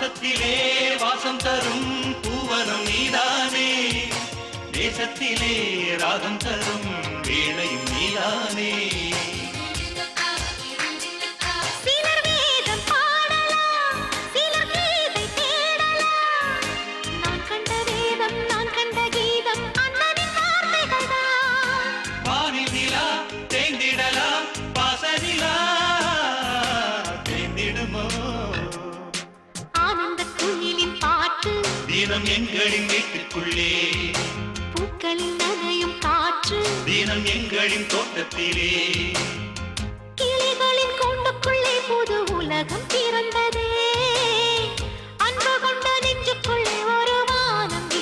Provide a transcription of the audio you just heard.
வாசத்திலே வாசம் தரும் பூவனம் நீதானே, தேசத்திலே ராகம் தரும் வீணையும் நீதானே. தினம் எங்களின் வீட்டுக்குள்ளே பூக்களின் நனையும் காற்று, தினம் எங்களின் தோட்டத்திலே கிளிகளின் கூண்டுக்குள்ளே புது உலகம்.